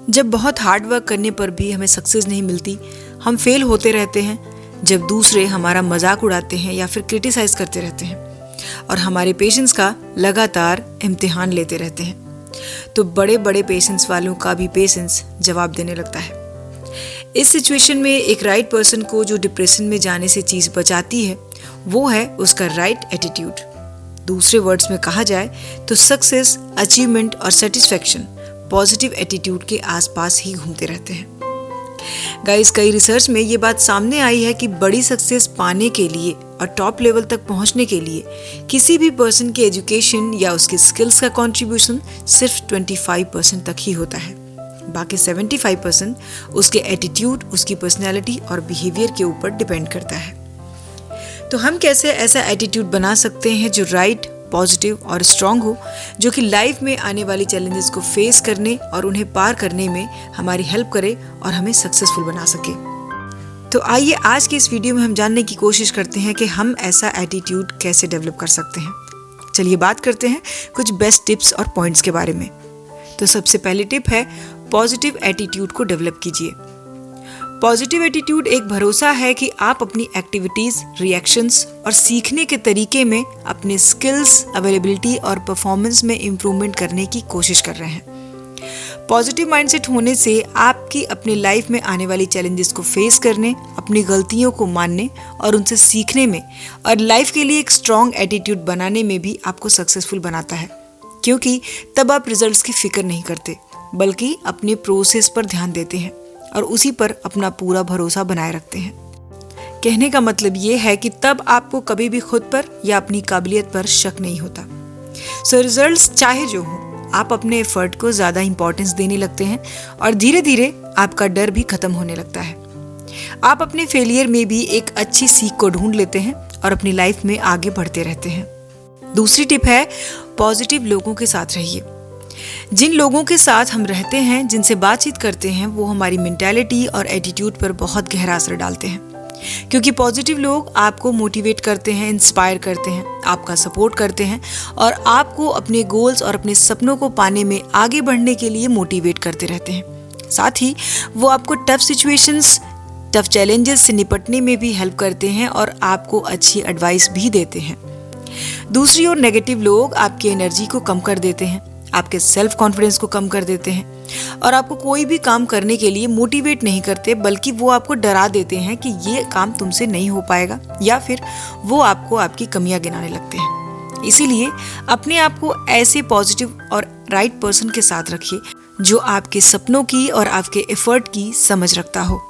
जब बहुत hard work करने पर भी हमें सक्सेस नहीं मिलती, हम फेल होते रहते हैं। जब दूसरे हमारा मजाक उड़ाते हैं या फिर क्रिटिसाइज करते रहते हैं और हमारे पेशेंस का लगातार इम्तिहान लेते रहते हैं, तो बड़े बड़े पेशेंस वालों का भी पेशेंस जवाब देने लगता है। इस सिचुएशन में एक राइट पर्सन को जो डिप्रेशन में जाने से चीज़ बचाती है वो है उसका राइट एटीट्यूड। दूसरे वर्ड्स में कहा जाए तो सक्सेस, अचीवमेंट और सेटिस्फैक्शन पॉजिटिव एटीट्यूड के आसपास ही घूमते रहते हैं। गाइस, कई रिसर्च में ये बात सामने आई है कि बड़ी सक्सेस पाने के लिए और टॉप लेवल तक पहुंचने के लिए किसी भी पर्सन की एजुकेशन या उसके स्किल्स का कंट्रीब्यूशन सिर्फ 25% तक ही होता है। बाकी 75% उसके एटीट्यूड, उसकी पर्सनैलिटी और बिहेवियर के ऊपर डिपेंड करता है। तो हम कैसे ऐसा एटीट्यूड बना सकते हैं जो राइट, पॉजिटिव और स्ट्रांग हो, जो कि लाइफ में आने वाली चैलेंजेस को फेस करने और उन्हें पार करने में हमारी हेल्प करे और हमें सक्सेसफुल बना सके। तो आइए आज के इस वीडियो में हम जानने की कोशिश करते हैं कि हम ऐसा एटीट्यूड कैसे डेवलप कर सकते हैं। चलिए बात करते हैं कुछ बेस्ट टिप्स और पॉइंट्स के बारे में। तो सबसे पहली टिप है पॉजिटिव एटीट्यूड को डेवलप कीजिए। पॉजिटिव एटीट्यूड एक भरोसा है कि आप अपनी एक्टिविटीज, रिएक्शंस और सीखने के तरीके में अपने स्किल्स, अवेलेबिलिटी और परफॉर्मेंस में इम्प्रूवमेंट करने की कोशिश कर रहे हैं। पॉजिटिव माइंडसेट होने से आपकी अपनी लाइफ में आने वाली चैलेंजेस को फेस करने, अपनी गलतियों को मानने और उनसे सीखने में और लाइफ के लिए एक स्ट्रॉन्ग एटीट्यूड बनाने में भी आपको सक्सेसफुल बनाता है, क्योंकि तब आप रिजल्ट्स की फिक्र नहीं करते बल्कि अपने प्रोसेस पर ध्यान देते हैं और उसी पर अपना पूरा भरोसा बनाए रखते हैं। कहने का मतलब ये है कि तब आपको कभी भी खुद पर या अपनी काबिलियत पर शक नहीं होता। सो रिजल्ट्स चाहे जो हो, आप अपने एफर्ट को ज़्यादा इंपॉर्टेंस देने लगते हैं और धीरे धीरे आपका डर भी खत्म होने लगता है। आप अपने फेलियर में भी एक अच्छी सीख को ढूंढ लेते हैं और अपनी लाइफ में आगे बढ़ते रहते हैं। दूसरी टिप है पॉजिटिव लोगों के साथ रहिए। जिन लोगों के साथ हम रहते हैं, जिनसे बातचीत करते हैं, वो हमारी मेंटालिटी और एटीट्यूड पर बहुत गहरा असर डालते हैं, क्योंकि पॉजिटिव लोग आपको मोटिवेट करते हैं, इंस्पायर करते हैं, आपका सपोर्ट करते हैं और आपको अपने गोल्स और अपने सपनों को पाने में आगे बढ़ने के लिए मोटिवेट करते रहते हैं। साथ ही वो आपको टफ सिचुएशंस, टफ चैलेंजेस से निपटने में भी हेल्प करते हैं और आपको अच्छी एडवाइस भी देते हैं। दूसरी ओर नेगेटिव लोग आपकी एनर्जी को कम कर देते हैं, आपके सेल्फ कॉन्फिडेंस को कम कर देते हैं और आपको कोई भी काम करने के लिए मोटिवेट नहीं करते, बल्कि वो आपको डरा देते हैं कि ये काम तुमसे नहीं हो पाएगा या फिर वो आपको आपकी कमियां गिनाने लगते हैं। इसीलिए अपने आप को ऐसे पॉजिटिव और राइट पर्सन के साथ रखिए जो आपके सपनों की और आपके एफर्ट की समझ रखता हो।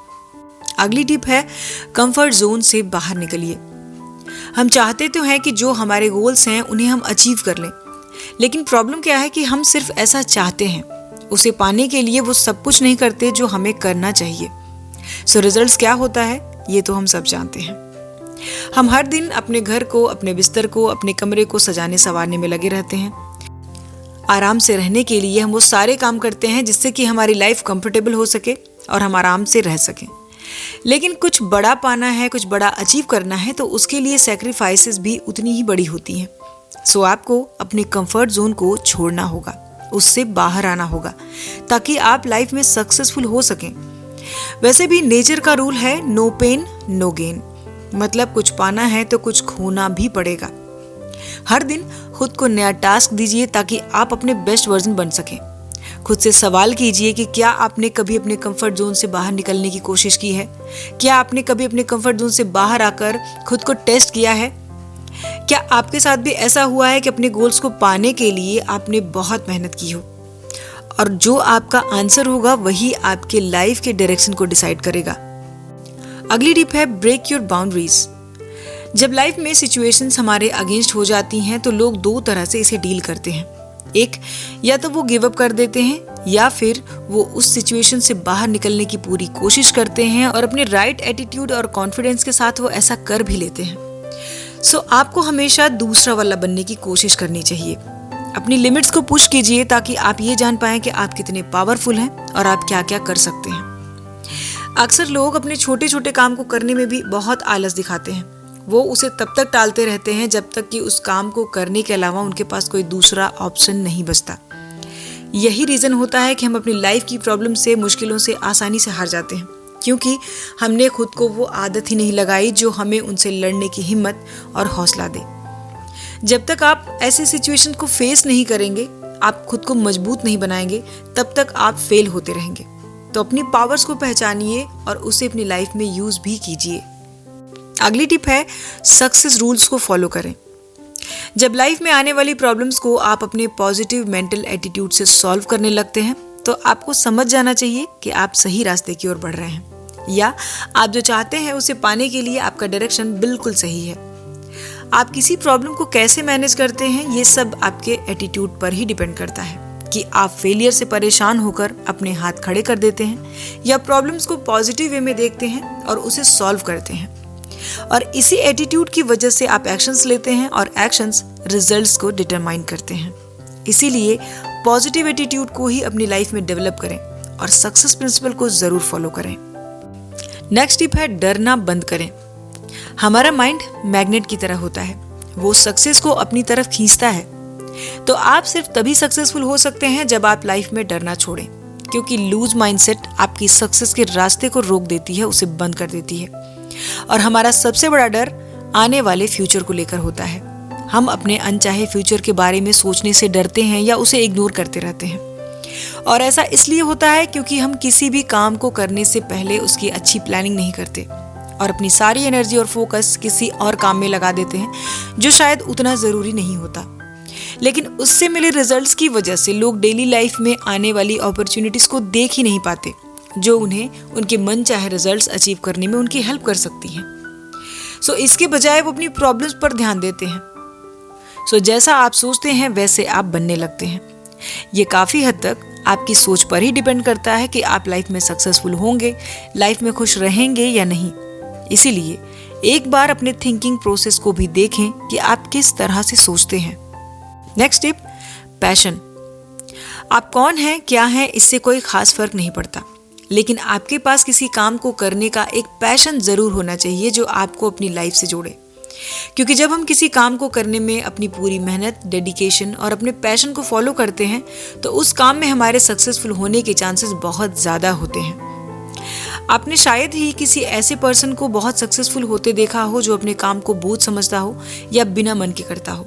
अगली टिप है कंफर्ट जोन से बाहर निकलिए। हम चाहते तो हैं कि जो हमारे गोल्स हैं उन्हें हम अचीव कर लें, लेकिन प्रॉब्लम क्या है कि हम सिर्फ ऐसा चाहते हैं, उसे पाने के लिए वो सब कुछ नहीं करते जो हमें करना चाहिए। सो रिजल्ट्स क्या होता है ये तो हम सब जानते हैं। हम हर दिन अपने घर को, अपने बिस्तर को, अपने कमरे को सजाने संवारने में लगे रहते हैं। आराम से रहने के लिए हम वो सारे काम करते हैं जिससे कि हमारी लाइफ कंफर्टेबल हो सके और हम आराम से रह सकें। लेकिन कुछ बड़ा पाना है, कुछ बड़ा अचीव करना है, तो उसके लिए सैक्रिफाइसेस भी उतनी ही बड़ी होती हैं। सो आपको अपने कंफर्ट जोन को छोड़ना होगा, उससे बाहर आना होगा ताकि आप लाइफ में सक्सेसफुल हो सकें। वैसे भी नेचर का रूल है नो पेन नो गेन, मतलब कुछ पाना है तो कुछ खोना भी पड़ेगा। हर दिन खुद को नया टास्क दीजिए ताकि आप अपने बेस्ट वर्जन बन सकें। खुद से सवाल कीजिए कि क्या आपने कभी अपने कंफर्ट जोन से बाहर निकलने की कोशिश की है? क्या आपने कभी अपने कंफर्ट जोन से बाहर आकर खुद को टेस्ट किया है? क्या आपके साथ भी ऐसा हुआ है कि अपने गोल्स को पाने के लिए आपने बहुत मेहनत की हो और जो आपका आंसर होगा वही आपके लाइफ के डायरेक्शन को डिसाइड करेगा। अगली टिप है ब्रेक योर बाउंड्रीज। जब लाइफ में सिचुएशंस हमारे अगेंस्ट हो जाती हैं तो लोग दो तरह से इसे डील करते हैं। एक, या तो वो गिव अप कर देते हैं या फिर वो उस सिचुएशन से बाहर निकलने की पूरी कोशिश करते हैं और अपने राइट एटीट्यूड और कॉन्फिडेंस के साथ वो ऐसा कर भी लेते हैं। सो आपको हमेशा दूसरा वाला बनने की कोशिश करनी चाहिए। अपनी लिमिट्स को पुश कीजिए ताकि आप ये जान पाएं कि आप कितने पावरफुल हैं और आप क्या क्या कर सकते हैं। अक्सर लोग अपने छोटे छोटे काम को करने में भी बहुत आलस दिखाते हैं। वो उसे तब तक टालते रहते हैं जब तक कि उस काम को करने के अलावा उनके पास कोई दूसरा ऑप्शन नहीं बचता। यही रीज़न होता है कि हम अपनी लाइफ की प्रॉब्लम से, मुश्किलों से आसानी से हार जाते हैं, क्योंकि हमने खुद को वो आदत ही नहीं लगाई जो हमें उनसे लड़ने की हिम्मत और हौसला दे। जब तक आप ऐसी सिचुएशन को फेस नहीं करेंगे, आप खुद को मजबूत नहीं बनाएंगे, तब तक आप फेल होते रहेंगे। तो अपनी पावर्स को पहचानिए और उसे अपनी लाइफ में यूज भी कीजिए। अगली टिप है, सक्सेस रूल्स को फॉलो करें। जब लाइफ में आने वाली प्रॉब्लम्स को आप अपने पॉजिटिव मेंटल एटीट्यूड से सॉल्व करने लगते हैं, तो आपको समझ जाना चाहिए कि आप सही रास्ते की ओर बढ़ रहे हैं, या आप जो चाहते हैं उसे पाने के लिए आपका डायरेक्शन बिल्कुल सही है। आप किसी प्रॉब्लम को कैसे मैनेज करते हैं, ये सब आपके एटीट्यूड पर ही डिपेंड करता है कि आप फेलियर से परेशान होकर अपने हाथ खड़े कर देते हैं या प्रॉब्लम्स को पॉजिटिव वे में देखते हैं और उसे सॉल्व करते हैं। और इसी एटीट्यूड की वजह से आप एक्शंस लेते हैं और एक्शंस रिजल्ट्स को डिटरमाइन करते हैं। इसीलिए पॉजिटिव एटीट्यूड को ही अपनी लाइफ में डेवलप करें और सक्सेस प्रिंसिपल को जरूर फॉलो करें। नेक्स्ट टिप है, डरना बंद करें। हमारा माइंड मैग्नेट की तरह होता है, वो सक्सेस को अपनी तरफ खींचता है। तो आप सिर्फ तभी सक्सेसफुल हो सकते हैं जब आप लाइफ में डरना छोड़ें, क्योंकि लूज माइंडसेट आपकी सक्सेस के रास्ते को रोक देती है, उसे बंद कर देती है। और हमारा सबसे बड़ा डर आने वाले फ्यूचर को लेकर होता है। हम अपने अनचाहे फ्यूचर के बारे में सोचने से डरते हैं या उसे इग्नोर करते रहते हैं। और ऐसा इसलिए होता है क्योंकि हम किसी भी काम को करने से पहले उसकी अच्छी प्लानिंग नहीं करते और अपनी सारी एनर्जी और फोकस किसी और काम में लगा देते हैं जो शायद उतना ज़रूरी नहीं होता। लेकिन उससे मिले रिजल्ट्स की वजह से लोग डेली लाइफ में आने वाली अपॉर्चुनिटीज को देख ही नहीं पाते, जो उन्हें उनके मन चाहे रिजल्ट्स अचीव करने में उनकी हेल्प कर सकती हैं। सो इसके बजाय वो अपनी प्रॉब्लम्स पर ध्यान देते हैं। सो जैसा आप सोचते हैं वैसे आप बनने लगते हैं। ये काफ़ी हद तक आपकी सोच पर ही डिपेंड करता है कि आप लाइफ में सक्सेसफुल होंगे, लाइफ में खुश रहेंगे या नहीं। इसीलिए एक बार अपने थिंकिंग प्रोसेस को भी देखें कि आप किस तरह से सोचते हैं। Next tip, passion. आप कौन हैं, क्या हैं, इससे कोई खास फर्क नहीं पड़ता, लेकिन आपके पास किसी काम को करने का एक पैशन जरूर होना चाहिए जो आपको अपनी लाइफ से जोड़े। क्योंकि जब हम किसी काम को करने में अपनी पूरी मेहनत, डेडिकेशन और अपने पैशन को फॉलो करते हैं, तो उस काम में हमारे सक्सेसफुल होने के चांसेस बहुत ज़्यादा होते हैं। आपने शायद ही किसी ऐसे पर्सन को बहुत सक्सेसफुल होते देखा हो जो अपने काम को बोझ समझता हो या बिना मन के करता हो।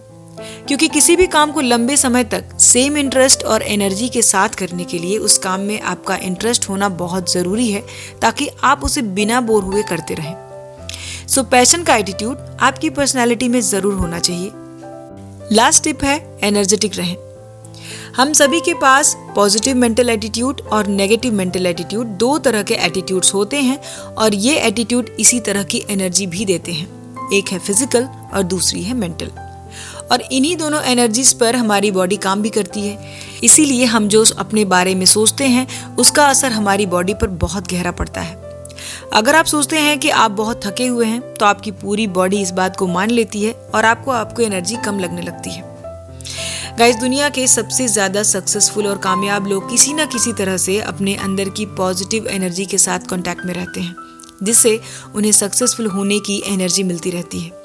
क्योंकि किसी भी काम को लंबे समय तक सेम इंटरेस्ट और एनर्जी के साथ करने के लिए उस काम में आपका इंटरेस्ट होना बहुत ज़रूरी है, ताकि आप उसे बिना बोर हुए करते रहें। सो पैशन का एटीट्यूड आपकी पर्सनालिटी में ज़रूर होना चाहिए। लास्ट टिप है, एनर्जेटिक रहें। हम सभी के पास पॉजिटिव मेंटल एटीट्यूड और नेगेटिव मेंटल एटीट्यूड, दो तरह के एटीट्यूड्स होते हैं और ये एटीट्यूड इसी तरह की एनर्जी भी देते हैं। एक है फिजिकल और दूसरी है मेंटल। और इन्हीं दोनों एनर्जीज पर हमारी बॉडी काम भी करती है। इसीलिए हम जो अपने बारे में सोचते हैं उसका असर हमारी बॉडी पर बहुत गहरा पड़ता है। अगर आप सोचते हैं कि आप बहुत थके हुए हैं, तो आपकी पूरी बॉडी इस बात को मान लेती है और आपको एनर्जी कम लगने लगती है। गाइस, दुनिया के सबसे ज़्यादा सक्सेसफुल और कामयाब लोग किसी न किसी तरह से अपने अंदर की पॉजिटिव एनर्जी के साथ कांटेक्ट में रहते हैं, जिससे उन्हें सक्सेसफुल होने की एनर्जी मिलती रहती है।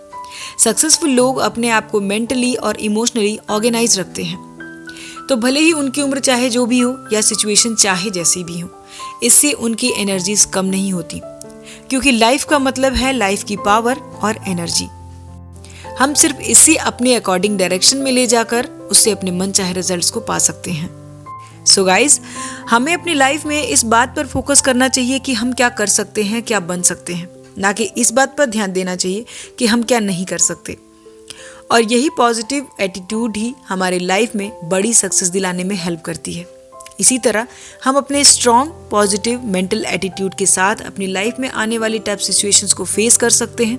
सक्सेसफुल लोग अपने आप को मेंटली और इमोशनली ऑर्गेनाइज रखते हैं। तो भले ही उनकी उम्र चाहे जो भी हो या सिचुएशन चाहे जैसी भी हो, इससे उनकी एनर्जीज कम नहीं होती, क्योंकि लाइफ का मतलब है लाइफ की पावर और एनर्जी। हम सिर्फ इसे अपने अकॉर्डिंग डायरेक्शन में ले जाकर उससे अपने मन चाहे रिजल्ट्स को पा सकते हैं। सो गाइज, हमें अपनी लाइफ में इस बात पर फोकस करना चाहिए कि हम क्या कर सकते हैं, क्या बन सकते हैं, ना कि इस बात पर ध्यान देना चाहिए कि हम क्या नहीं कर सकते। और यही पॉजिटिव एटीट्यूड ही हमारे लाइफ में बड़ी सक्सेस दिलाने में हेल्प करती है। इसी तरह हम अपने स्ट्रॉन्ग पॉजिटिव मेंटल एटीट्यूड के साथ अपनी लाइफ में आने वाली टफ सिचुएशंस को फेस कर सकते हैं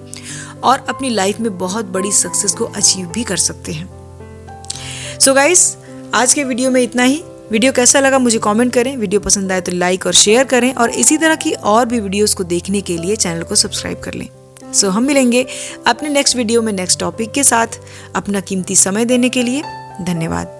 और अपनी लाइफ में बहुत बड़ी सक्सेस को अचीव भी कर सकते हैं। सो गाइस, आज के वीडियो में इतना ही। वीडियो कैसा लगा मुझे कमेंट करें। वीडियो पसंद आए तो लाइक और शेयर करें और इसी तरह की और भी वीडियोस को देखने के लिए चैनल को सब्सक्राइब कर लें। सो हम मिलेंगे अपने नेक्स्ट वीडियो में नेक्स्ट टॉपिक के साथ। अपना कीमती समय देने के लिए धन्यवाद।